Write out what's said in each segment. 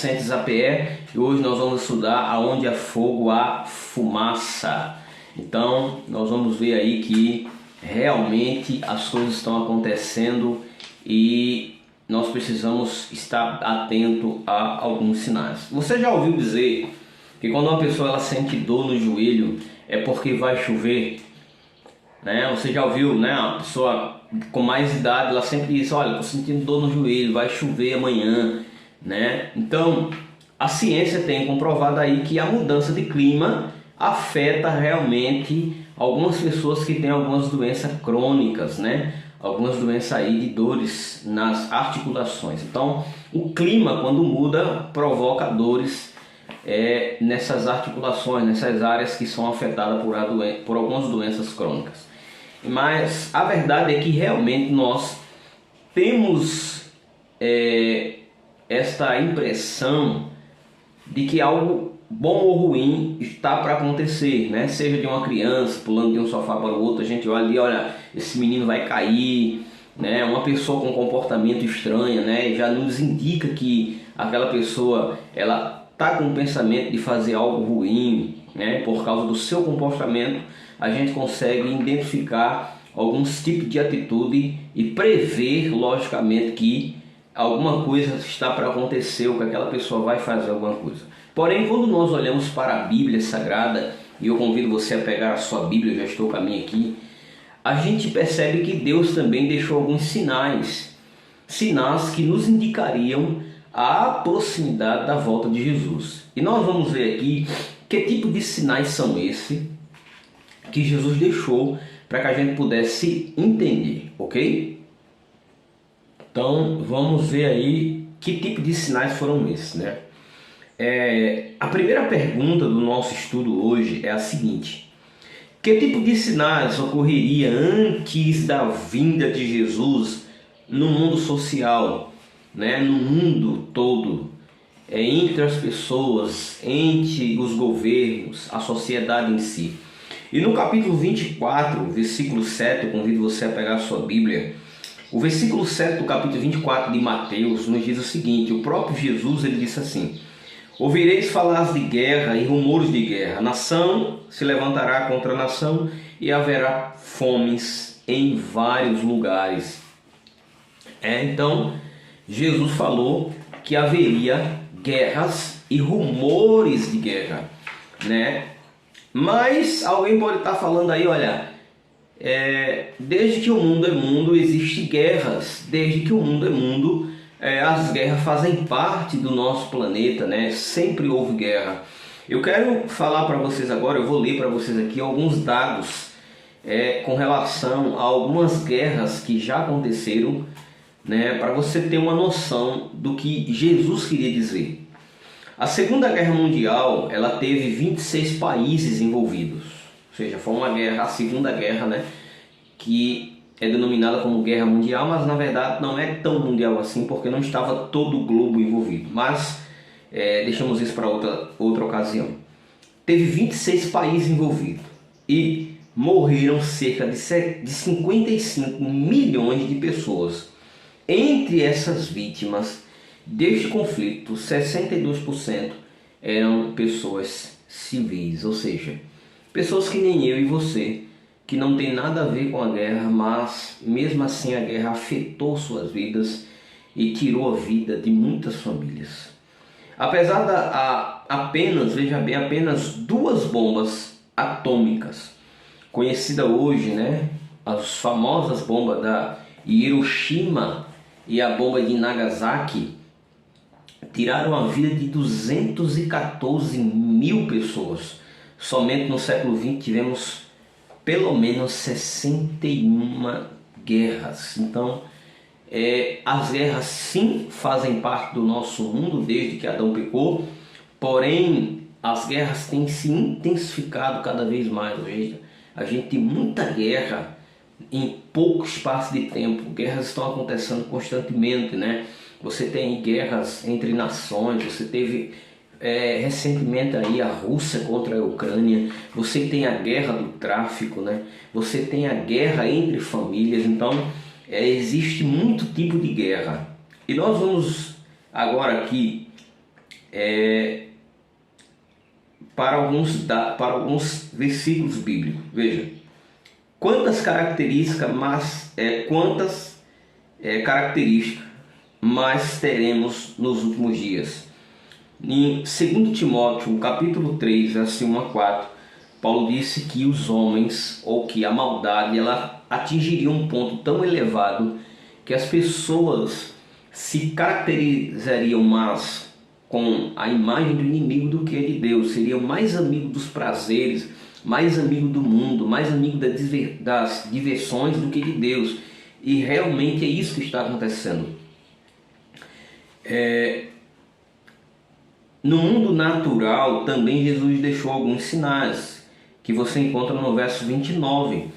Vicente Zapé e hoje nós vamos estudar aonde há fogo há fumaça. Então nós vamos ver aí que realmente as coisas estão acontecendo e nós precisamos estar atento a alguns sinais. Você já ouviu dizer que quando uma pessoa ela sente dor no joelho é porque vai chover? Né? Você já ouviu, né? A pessoa com mais idade ela sempre diz: olha, estou sentindo dor no joelho, vai chover amanhã, né? Então a ciência tem comprovado aí que a mudança de clima afeta realmente algumas pessoas que têm algumas doenças crônicas, né? Algumas doenças aí de dores nas articulações. Então o clima, quando muda, provoca dores nessas articulações, nessas áreas que são afetadas por algumas doenças crônicas. Mas a verdade é que realmente nós temos esta impressão de que algo bom ou ruim está para acontecer, né? Seja de uma criança pulando de um sofá para o outro, a gente olha ali, olha, esse menino vai cair, né? Uma pessoa com comportamento estranho, né? Já nos indica que aquela pessoa ela está com o pensamento de fazer algo ruim, né? Por causa do seu comportamento, a gente consegue identificar alguns tipos de atitude e prever, logicamente, que alguma coisa está para acontecer ou que aquela pessoa vai fazer alguma coisa. Porém, quando nós olhamos para a Bíblia Sagrada, e eu convido você a pegar a sua Bíblia, eu já estou com a minha aqui, a gente percebe que Deus também deixou alguns sinais que nos indicariam a proximidade da volta de Jesus. E nós vamos ver aqui que tipo de sinais são esses que Jesus deixou para que a gente pudesse entender, ok? Então vamos ver aí que tipo de sinais foram esses, né? A primeira pergunta do nosso estudo hoje é a seguinte: que tipo de sinais ocorreria antes da vinda de Jesus no mundo social, né? No mundo todo, entre as pessoas, entre os governos, a sociedade em si? E no capítulo 24, versículo 7, eu convido você a pegar a sua Bíblia. O versículo 7 do capítulo 24 de Mateus nos diz o seguinte: o próprio Jesus ele disse assim: ouvireis falar de guerra e rumores de guerra. Nação se levantará contra nação e haverá fomes em vários lugares. Então, Jesus falou que haveria guerras e rumores de guerra, né? Mas alguém pode estar falando aí, olha, desde que o mundo é mundo, existem guerras. Desde que o mundo é mundo, as guerras fazem parte do nosso planeta, né? Sempre houve guerra. Eu quero falar para vocês agora, eu vou ler para vocês aqui alguns dados com relação a algumas guerras que já aconteceram, né? Para você ter uma noção do que Jesus queria dizer. A Segunda Guerra Mundial, ela teve 26 países envolvidos. Ou seja, foi uma guerra, a Segunda Guerra, né? Que é denominada como Guerra Mundial, mas na verdade não é tão mundial assim, porque não estava todo o globo envolvido. Mas deixamos isso para outra ocasião. Teve 26 países envolvidos e morreram cerca de 55 milhões de pessoas. Entre essas vítimas deste conflito, 62% eram pessoas civis, ou seja, pessoas que nem eu e você, que não tem nada a ver com a guerra, mas mesmo assim a guerra afetou suas vidas e tirou a vida de muitas famílias. Apesar apenas, veja bem, apenas 2 bombas atômicas, conhecidas hoje, né, as famosas bombas da Hiroshima e a bomba de Nagasaki, tiraram a vida de 214 mil pessoas. Somente no século XX tivemos pelo menos 61 guerras. Então, as guerras sim fazem parte do nosso mundo desde que Adão pecou, porém as guerras têm se intensificado cada vez mais. Hoje a gente tem muita guerra em pouco espaço de tempo. Guerras estão acontecendo constantemente, né? Você tem guerras entre nações, você teve recentemente aí a Rússia contra a Ucrânia, você tem a guerra do tráfico, né? Você tem a guerra entre famílias. Então existe muito tipo de guerra. E nós vamos agora aqui para alguns versículos bíblicos. Veja, quantas características, mas teremos nos últimos dias. Em 2 Timóteo, capítulo 3, verso 1 a 4, Paulo disse que os homens, ou que a maldade, ela atingiria um ponto tão elevado que as pessoas se caracterizariam mais com a imagem do inimigo do que de Deus. Seriam mais amigos dos prazeres, mais amigos do mundo, mais amigos das diversões do que de Deus. E realmente é isso que está acontecendo. No mundo natural também Jesus deixou alguns sinais que você encontra no verso 29.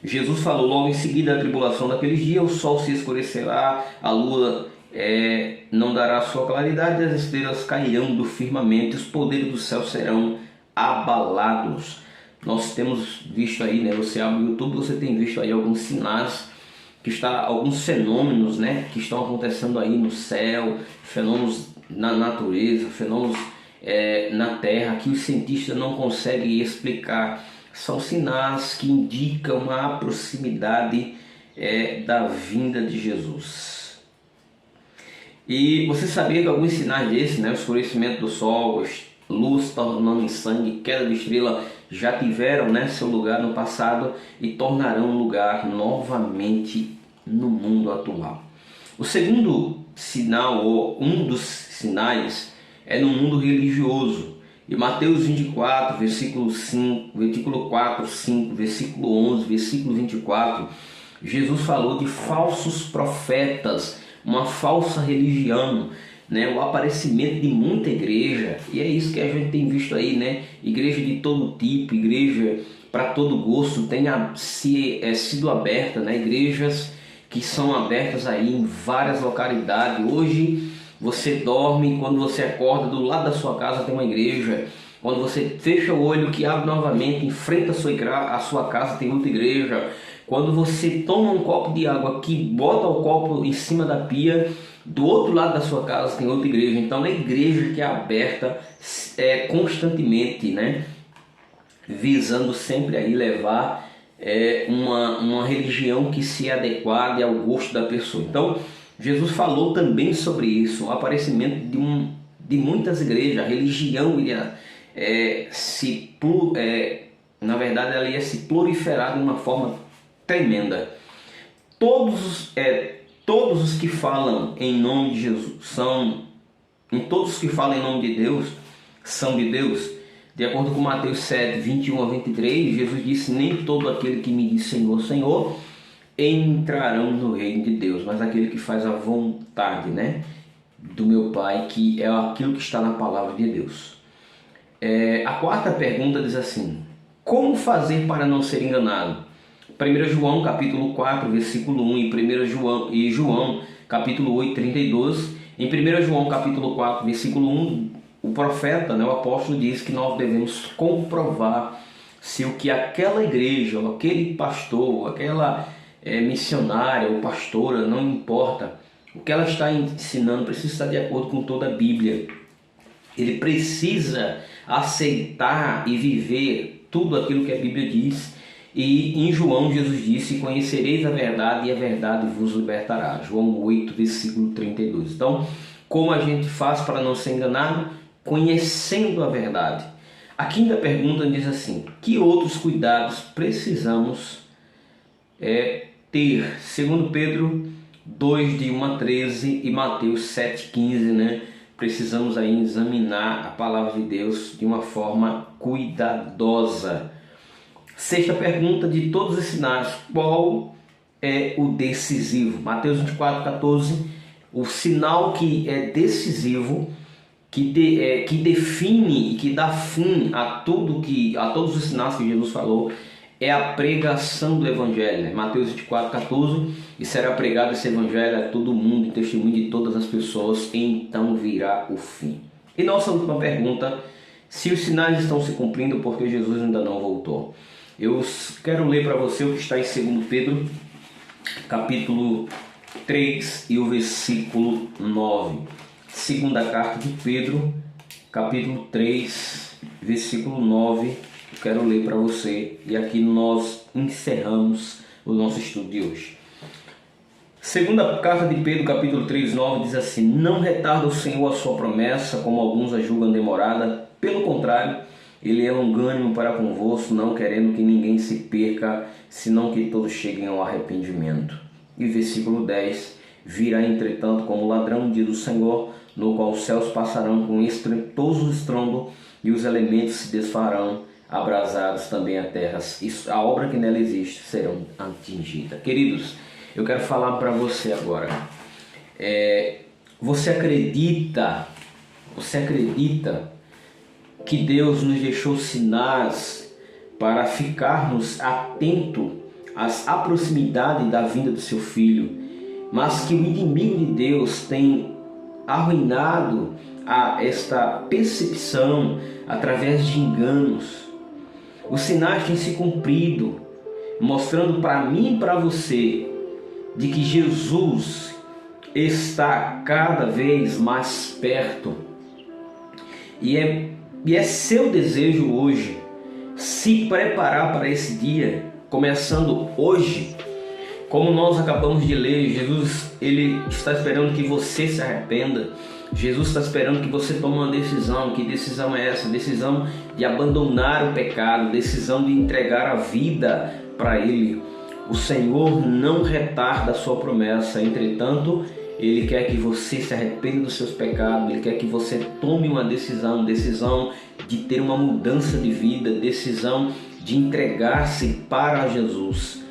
Jesus falou: logo em seguida da tribulação daqueles dias, o sol se escurecerá, a lua não dará sua claridade, as estrelas cairão do firmamento, os poderes do céu serão abalados. Nós temos visto aí, né? Você abre o YouTube, você tem visto aí alguns sinais, alguns fenômenos, né, que estão acontecendo aí no céu, fenômenos na natureza, fenômenos na terra que os cientistas não conseguem explicar. São sinais que indicam a proximidade da vinda de Jesus. E você sabia que alguns sinais desses, né, o escurecimento do sol, luz tornando em sangue, queda de estrela, já tiveram, né, seu lugar no passado e tornarão lugar novamente no mundo atual. O segundo sinal, ou um dos sinais, é no mundo religioso. E Mateus 24, versículo 4, 5, versículo 11, versículo 24, Jesus falou de falsos profetas, uma falsa religião, né? O aparecimento de muita igreja. E é isso que a gente tem visto aí, né? Igreja de todo tipo, igreja para todo gosto tem sido aberta, né? Igrejas que são abertas aí em várias localidades. Hoje você dorme e quando você acorda, do lado da sua casa tem uma igreja. Quando você fecha o olho, que abre novamente, em frente à sua casa tem outra igreja. Quando você toma um copo de água, que bota o copo em cima da pia, do outro lado da sua casa tem outra igreja. Então é igreja que é aberta constantemente, né? Visando sempre aí levar uma religião que se adequade ao gosto da pessoa. Então Jesus falou também sobre isso, o aparecimento de muitas igrejas. A religião iria na verdade ela ia se proliferar de uma forma tremenda. Todos os que falam em nome de Jesus todos os que falam em nome de Deus são de Deus. De acordo com Mateus 7, 21 a 23, Jesus disse: nem todo aquele que me diz Senhor, Senhor entrarão no reino de Deus, mas aquele que faz a vontade, né, do meu Pai, que é aquilo que está na palavra de Deus. A quarta pergunta diz assim: como fazer para não ser enganado? 1 João capítulo 4, versículo 1 e João capítulo 8, 32. Em 1 João capítulo 4, versículo 1, o profeta, né, o apóstolo, diz que nós devemos comprovar se o que aquela igreja, ou aquele pastor, ou aquela missionária ou pastora, não importa, o que ela está ensinando precisa estar de acordo com toda a Bíblia. Ele precisa aceitar e viver tudo aquilo que a Bíblia diz. E em João Jesus disse: conhecereis a verdade e a verdade vos libertará. João 8, versículo 32. Então, como a gente faz para não ser enganado? Conhecendo a verdade. A quinta pergunta diz assim: que outros cuidados precisamos ter? Segundo Pedro 2, de 1 a 13 e Mateus 7, 15, né? Precisamos aí examinar a palavra de Deus de uma forma cuidadosa. Sexta pergunta: de todos os sinais, qual é o decisivo? Mateus 24, 14, o sinal que é decisivo, que define e que dá fim a todos os sinais que Jesus falou, é a pregação do Evangelho. Mateus 24, 14, e será pregado esse Evangelho a todo mundo, em testemunho de todas as pessoas, e então virá o fim. E nossa última pergunta: se os sinais estão se cumprindo, porque Jesus ainda não voltou? Eu quero ler para você o que está em 2 Pedro, capítulo 3 e o versículo 9. Segunda carta de Pedro, capítulo 3, versículo 9, eu quero ler para você, e aqui nós encerramos o nosso estudo de hoje. Segunda carta de Pedro, capítulo 3, 9, diz assim: não retarda o Senhor a sua promessa, como alguns a julgam demorada, pelo contrário, Ele é longânimo para convosco, não querendo que ninguém se perca, senão que todos cheguem ao arrependimento. E versículo 10, virá entretanto como ladrão, diz o Senhor, no qual os céus passarão com estrepitoso estrondo, e os elementos se desfarão, abrasados também a terra, a obra que nela existe serão atingidas. Queridos, eu quero falar para você agora. Você acredita que Deus nos deixou sinais para ficarmos atentos à proximidade da vinda do seu Filho, mas que o inimigo de Deus tem arruinado esta percepção através de enganos? Os sinais têm se cumprido, mostrando para mim e para você de que Jesus está cada vez mais perto. E é seu desejo hoje se preparar para esse dia, começando hoje. Como nós acabamos de ler, Jesus ele está esperando que você se arrependa. Jesus está esperando que você tome uma decisão. Que decisão é essa? Decisão de abandonar o pecado, decisão de entregar a vida para Ele. O Senhor não retarda a sua promessa, entretanto, Ele quer que você se arrependa dos seus pecados, Ele quer que você tome uma decisão de ter uma mudança de vida, decisão de entregar-se para Jesus.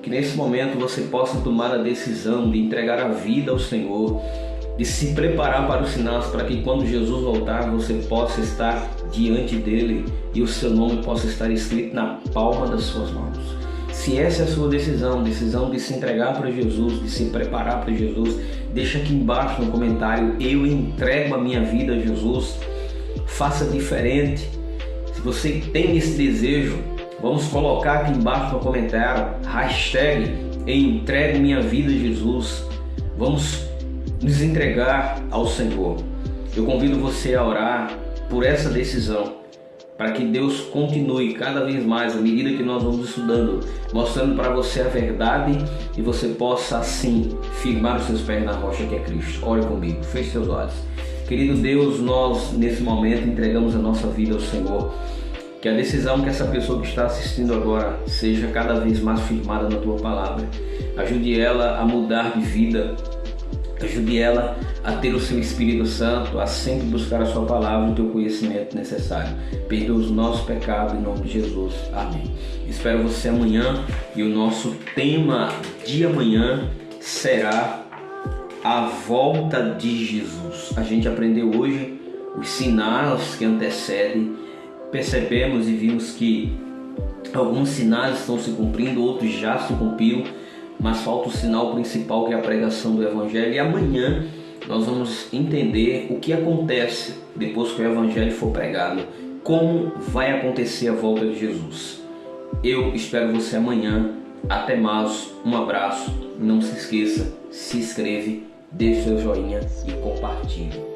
Que nesse momento você possa tomar a decisão de entregar a vida ao Senhor, de se preparar para os sinais, para que quando Jesus voltar você possa estar diante dele e o seu nome possa estar escrito na palma das suas mãos. Se essa é a sua decisão de se entregar para Jesus, de se preparar para Jesus, deixa aqui embaixo no comentário: eu entrego a minha vida a Jesus. Faça diferente. Se você tem esse desejo, vamos colocar aqui embaixo no comentário hashtag entrego minha vida a Jesus. Vamos nos entregar ao Senhor. Eu convido você a orar por essa decisão, para que Deus continue cada vez mais, à medida que nós vamos estudando, mostrando para você a verdade e você possa assim firmar os seus pés na rocha que é Cristo. Ore comigo, feche seus olhos. Querido Deus, nós nesse momento entregamos a nossa vida ao Senhor. Que a decisão que essa pessoa que está assistindo agora seja cada vez mais firmada na Tua Palavra. Ajude ela a mudar de vida. Ajude ela a ter o seu Espírito Santo, a sempre buscar a sua palavra e o teu conhecimento necessário. Perdoa os nossos pecados em nome de Jesus. Amém. Espero você amanhã e o nosso tema de amanhã será a volta de Jesus. A gente aprendeu hoje os sinais que antecedem. Percebemos e vimos que alguns sinais estão se cumprindo, outros já se cumpriram, mas falta o sinal principal, que é a pregação do Evangelho. E amanhã nós vamos entender o que acontece depois que o Evangelho for pregado, como vai acontecer a volta de Jesus. Eu espero você amanhã. Até mais, um abraço. Não se esqueça, se inscreve, deixe seu joinha e compartilhe.